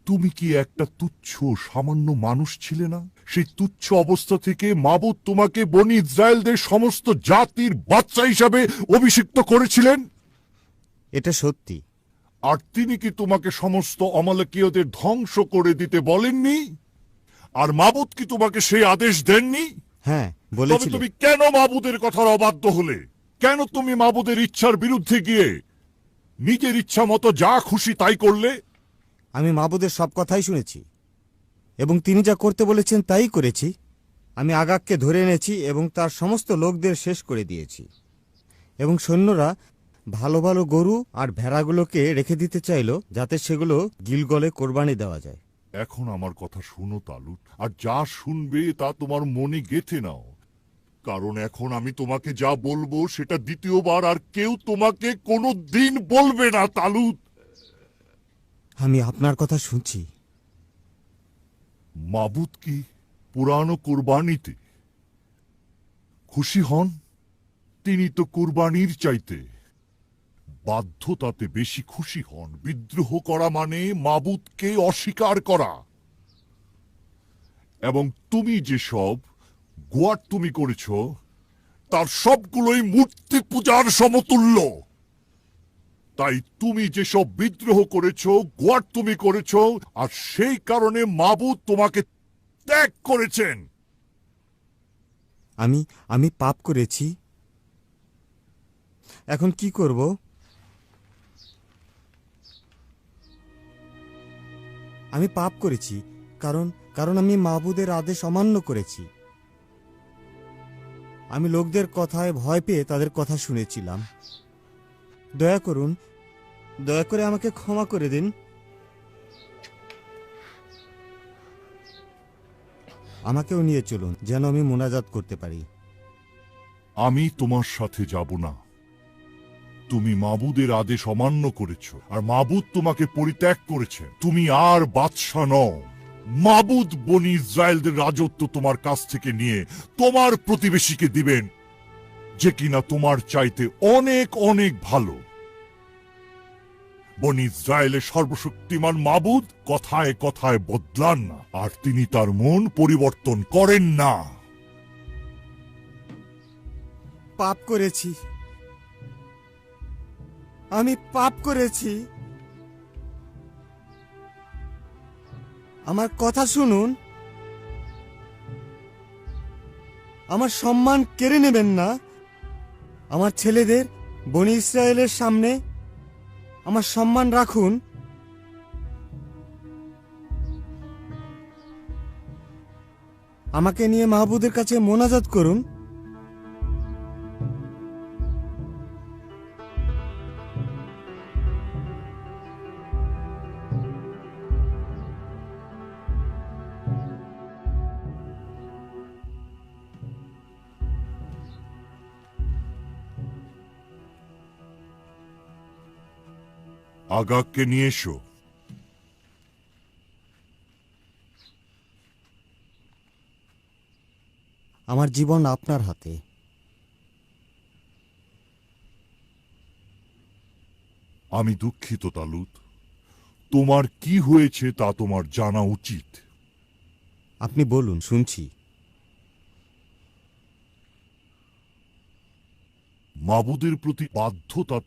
তুমি কি একটা তুচ্ছ সামান্য মানুষ ছিলে না? সেই তুচ্ছ অবস্থা থেকে মাবুদ তোমাকে বনি ইসরায়েলদের সমস্ত জাতির বাচ্চা হিসাবে অভিষিক্ত করেছিলেন। এটা সত্যি। আর তিনি কি তোমাকে সমস্ত অমালেকীয়দের ধ্বংস করে দিতে বলেননি? আর মাবুদ কি তোমাকে সেই আদেশ দেননি? হ্যাঁ, তবে বলেছিলেন। তুমি কেন মাবুদের কথার অবাধ্য হলে? কেন তুমি মাবুদের ইচ্ছার বিরুদ্ধে গিয়ে নিজের ইচ্ছা মতো যা খুশি তাই করলে? আমি মাবুদের সব কথাই শুনেছি এবং তিনি যা করতে বলেছেন তাই করেছি। আমি আগাগকে ধরে এনেছি এবং তার সমস্ত লোকদের শেষ করে দিয়েছি। এবং সৈন্যরা ভালো ভালো গরু আর ভেড়াগুলোকে রেখে দিতে চাইল যাতে সেগুলো গিলগলে কোরবানি দেওয়া যায়। এখন আমার কথা শুনো তালুত, আর যা শুনবে তা তোমার মনে গেঁথে নাও, কারণ এখন আমি তোমাকে যা বলবো সেটা দ্বিতীয়বার আর কেউ তোমাকে কোনো দিন বলবে না তালুত। আমি আপনার কথা শুনছি। মাবুদ কি পুরানো কুরবানিতে খুশি হন? তিনি তো কুরবানির চাইতে বাধ্যতাতে বেশি খুশি হন। বিদ্রোহ করা মানে মাবুদকে অস্বীকার করা। এবং তুমি যেসব গোয়ার তুমি করেছ তার সবগুলোই মূর্তি পূজার সমতুল্য। তাই তুমি যেসব বিদ্রোহ করেছ, গোয়ার তুমি করেছ, আর সেই কারণে মাবুদ তোমাকে ত্যাগ করেছেন। আমি পাপ করেছি, এখন কি করব? আমি পাপ করেছি কারণ আমি মাবুদের আদেশ অমান্য করেছি। আমি লোকদের কথায় ভয় পেয়ে তাদের কথা শুনেছিলাম। দয়া করে আমাকে ক্ষমা করে দিন। আমাকেও নিয়ে চলুন, যেন আমি মোনাজাত করতে পারি। আমি তোমার সাথে যাব না। তুমি মাবুদের আদেশ অমান্য করেছ, আর মাবুদ তোমাকে পরিত্যাগ করেছে। তুমি আর বাদশা নও। মাবুদ বনি ইসরায়েলদের রাজত্ব তোমার কাছ থেকে নিয়ে তোমার প্রতিবেশীকে দিবেন, যে কিনা তোমার চাইতে অনেক অনেক ভালো। বনি ইসরায়েলের সর্বশক্তিমান মাবুদ কথায় কথায় বদলান না, আর তিনি তার মন পরিবর্তন করেন না। পাপ করেছি, আমি পাপ করেছি। আমার কথা শুনুন, আমার সম্মান কেড়ে নেবেন না। আমার ছেলেদের বনি ইসরায়েলের সামনে আমার সম্মান রাখুন। আমাকে নিয়ে মাহবুদের কাছে মোনাজাত করুন। আগাগকে নিয়ে এসো। আমার জীবন আপনার হাতে। আমি দুঃখিত তালুত, তোমার কি হয়েছে তা তোমার জানা উচিত। আপনি বলুন, শুনছি। মাবুদের প্রতি বাধ্যতা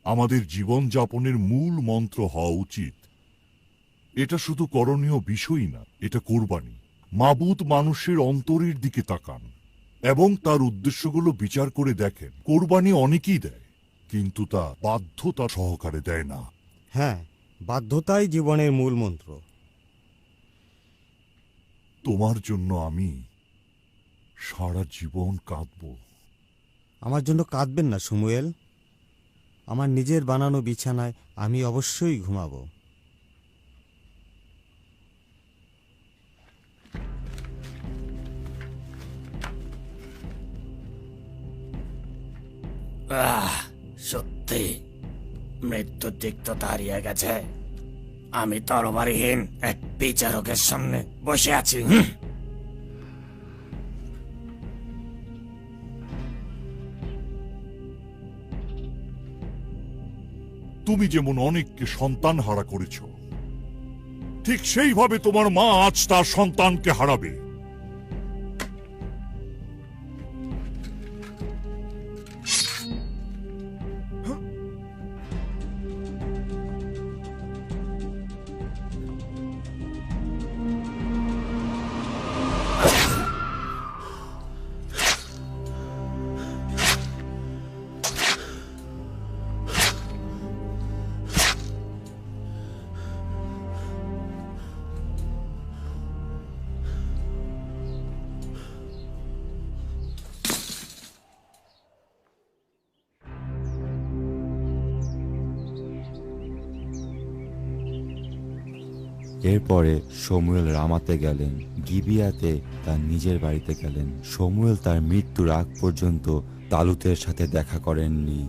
আমাদের জীবন যাপনের মূল মন্ত্র হওয়া উচিত। এটা শুধু করণীয় বিষয় না, এটা কোরবানি। মাবুদ মানুষের অন্তরের দিকে তাকান এবং তার উদ্দেশ্যগুলো বিচার করে দেখেন। কোরবানি অনেকেই দেয়, কিন্তু তা বাধ্যতা সহকারে দেয় না। হ্যাঁ, বাধ্যতাই জীবনের মূল মন্ত্র। তোমার জন্য আমি সারা জীবন কাঁদব। আমার জন্য কাঁদবেন না শমূয়েল। আমার নিজের বানানো বিছানায় আমি অবশ্যই ঘুমাবো। সত্যি মৃত্যুর দিক তো দাঁড়িয়ে গেছে। আমি তরবারিহীন এক বিচারকের সামনে বসে আছি। তুমি যেমন অনেককে সন্তান হারা করেছ, ঠিক সেইভাবে তোমার মা আজ তার সন্তানকে হারাবে। এরপরে শমূয়েল রামাতে গেলেন, গিবিয়াতে তার নিজের বাড়িতে গেলেন। শমূয়েল তার মৃত্যুর আগ পর্যন্ত তালুতের সাথে দেখা করেননি।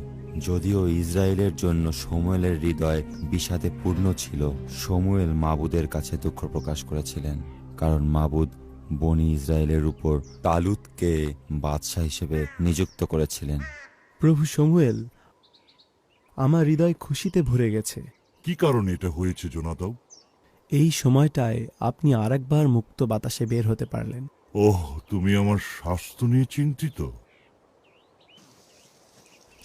যদিও ইসরায়েলের জন্য শমূয়েলের হৃদয় বিষাদে পূর্ণ ছিল, শমূয়েল মাবুদের কাছে দুঃখ প্রকাশ করেছিলেন, কারণ মাবুদ বনি ইসরায়েলের উপর তালুতকে বাদশা হিসেবে নিযুক্ত করেছিলেন। প্রভু শমূয়েল, আমার হৃদয় খুশিতে ভরে গেছে। কি কারণে এটা হয়েছে জোনাদাব? এই সময়টায় আপনি আরেকবার মুক্ত বাতাসে বের হতে পারলেন। ওহ, তুমি আমার স্বাস্থ্য নিয়ে চিন্তিত?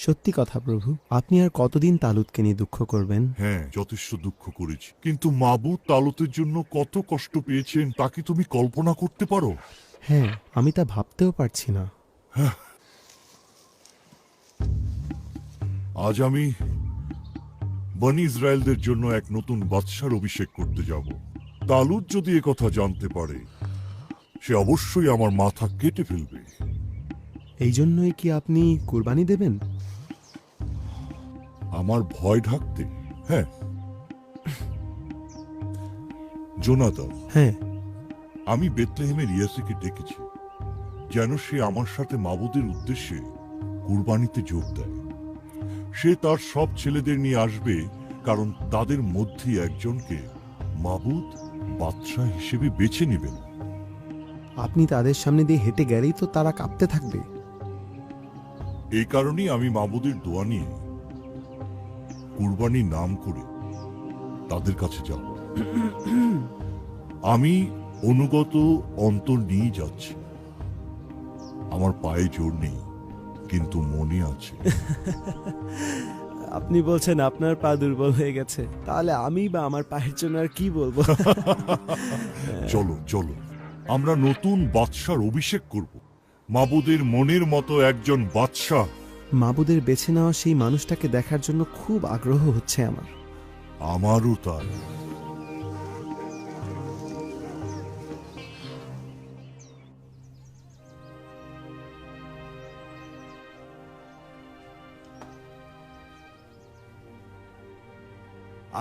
সত্যি কথা প্রভু, আপনি আর কতদিন তালুতকে নিয়ে দুঃখ করবেন? হ্যাঁ, যথেষ্ট দুঃখ করেছি, কিন্তু মাবুদ তালুতের জন্য কত কষ্ট পেয়েছেন তা কি তুমি কল্পনা করতে পারো? হ্যাঁ, আমি তা ভাবতেও পারছি না। আজ আমি বনি ইসরায়েলদের জন্য এক নতুন বাদশার অভিষেক করতে যাব। তালুত যদি একথা জানতে পারে, সে অবশ্যই আমার মাথা কেটে ফেলবে। এই জন্যই কি আপনি কুরবানি দেবেন? আমার ভয় ঢাকতে? হ্যাঁ। জোনাথন, হ্যাঁ, আমি বেথলেহেমের ইয়াসিকে ডেকেছি যেন সে আমার সাথে মাবুদের উদ্দেশ্যে কুরবানিতে যোগ দেয়। সে তার সব ছেলেদের নিয়ে আসবে, কারণ তাদের মধ্যে একজনকে মাবুদ বাদশাহ হিসেবে বেছে নেবেন। আপনি তাদের সামনে দিয়ে হেঁটে গেলেই তো তারা কাঁপতে থাকবে। এই কারণেই আমি মাবুদের দোয়া নিয়ে কুরবানি নাম করে তাদের কাছে যাব। আমি অনুগত অন্তর নিয়ে যাচ্ছি। আমার পায়ে জোর নেই, কিন্তু মনে আছে। আপনি বলছেন আপনার পা দুর্বল হয়ে গেছে, তাহলে আমি বা আমার পায়ের জন্য আর কি বলবো? চলো চলো, আমরা নতুন বাদশার অভিষেক করব, মাবুদের মনের মতো একজন বাদশাহ। মাবুদের বেছে নেওয়া সেই মানুষটাকে দেখার জন্য খুব আগ্রহ হচ্ছে আমার। আমারও তাই।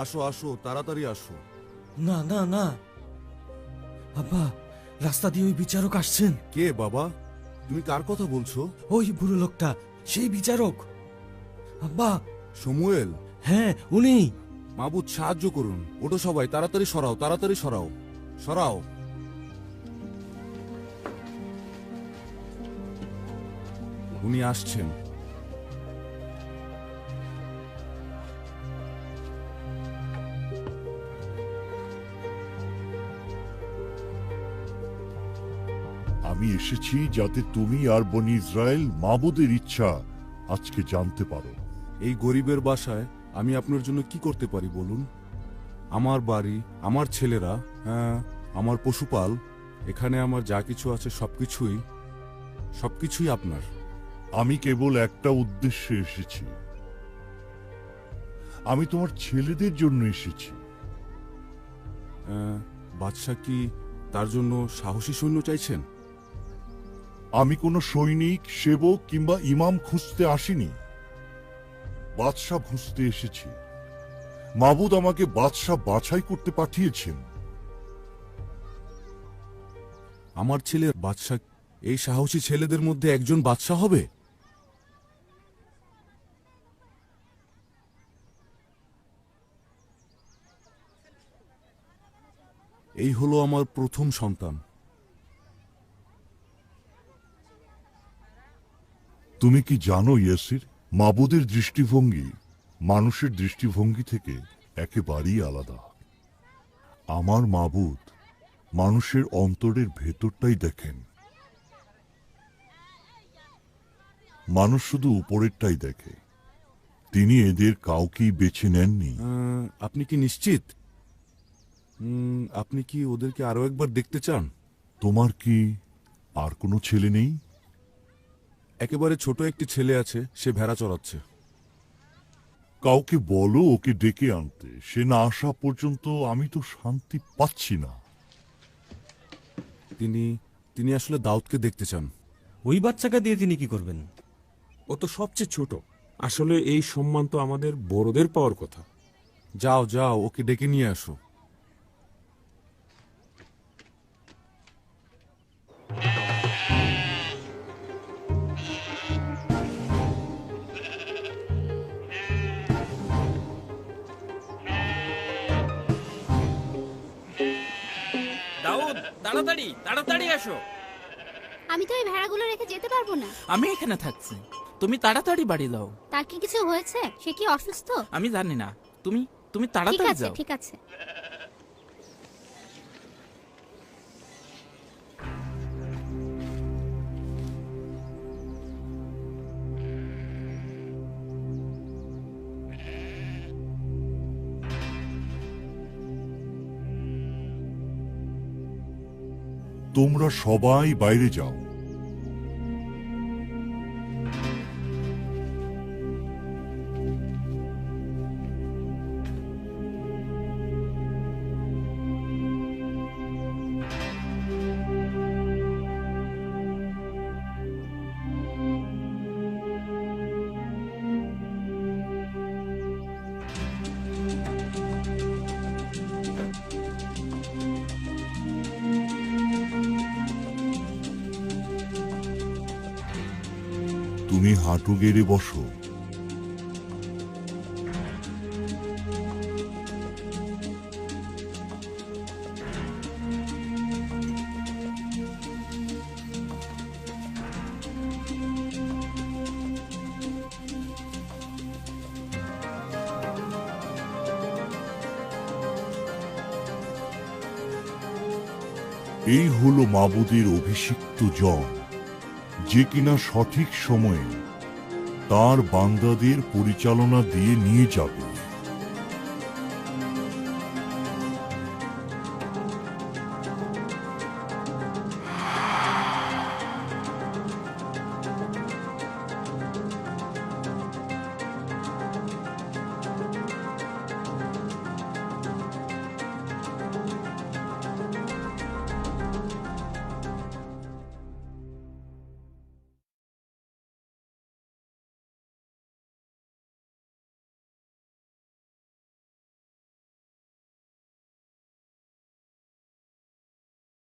আসো আসো, তাড়াতাড়ি আসো। না না না, আব্বা, রাস্তা দিয়ে ওই বিচারক আসছেন। কে বাবা? তুমি কার কথা বলছো? ওই বুড়ো লোকটা, সেই বিচারক। আব্বা। সমুয়েল? হ্যাঁ, উনি। মাবুদ, সাহায্য করুন। ওঠো সবাই, তাড়াতাড়ি সরাও, তাড়াতাড়ি সরাও, সরাও। উনি আসছেন। আমি এসেছি যাতে তুমি আর বনি ইসরায়েল মাবুদের ইচ্ছা আজকে জানতে পারো। এই গরিবের বাসায় আমি আপনার জন্য কি করতে পারি বলুন? আমার বাড়ি, আমার ছেলেরা, হ্যাঁ, আমার পশুপাল, এখানে আমার যা কিছু আছে সবকিছুই আপনার। আমি কেবল একটা উদ্দেশ্যে এসেছি। আমি তোমার ছেলেদের জন্য এসেছি। বাদশা কি তার জন্য সাহসী সৈন্য চাইছেন? আমি কোনো সৈনিক, সেবক কিংবা ইমাম খুঁজতে আসিনি, বাদশা খুঁজতে এসেছি। মাবুদ আমাকে বাদশা বাছাই করতে পাঠিয়েছেন। আমার ছেলে বাদশা এই সাহসী ছেলেদের মধ্যে একজন বাদশা হবে? এই হলো আমার প্রথম সন্তান। তুমি কি জানো ইয়াসির, মাবুদের দৃষ্টিভঙ্গি মানুষের দৃষ্টিভঙ্গি থেকে একেবারেই আলাদা। আমার মাবুদ মানুষের অন্তরের ভেতরটাই দেখেন। মানুষ শুধু উপরেরটাই দেখে। তিনি এদের কাউকেই বেছে নেননি। আপনি কি নিশ্চিত? আপনি কি ওদেরকে আরো একবার দেখতে চান? তোমার কি আর কোনো ছেলে নেই? একেবারে ছোট একটি ছেলে আছে, সে ভেড়া চড়াচ্ছে। কাউকে বলো ওকে ডেকে আনতে। সে না আসা পর্যন্ত আমি তো শান্তি পাচ্ছি না। তিনি আসলে দাউদকে দেখতে চান। ওই বাচ্চাকে দিয়ে তিনি কি করবেন? ও তো সবচেয়ে ছোট। আসলে এই সম্মান তো আমাদের বড়দের পাওয়ার কথা। যাও যাও, ওকে ডেকে নিয়ে আসো। দাউদ, তাড়াতাড়ি তাড়াতাড়ি আসো। আমি তো এই ভেড়াগুলো রেখে যেতে পারবো না। আমি এখানে থাকছি, তুমি তাড়াতাড়ি বাড়ি দাও। তার কি কিছু হয়েছে? সে কি অসুস্থ? আমি জানি না, তুমি ঠিক তাড়াতাড়ি আছে, যাও। ঠিক আছে। তোমরা সবাই বাইরে যাও। তুমি হাঁটু গেড়ে বসো। এই হলো মাবুদের অভিষিক্ত জন, যে কিনা সঠিক সময়ে তার বান্দাদের পরিচালনা দিয়ে নিয়ে যাবে।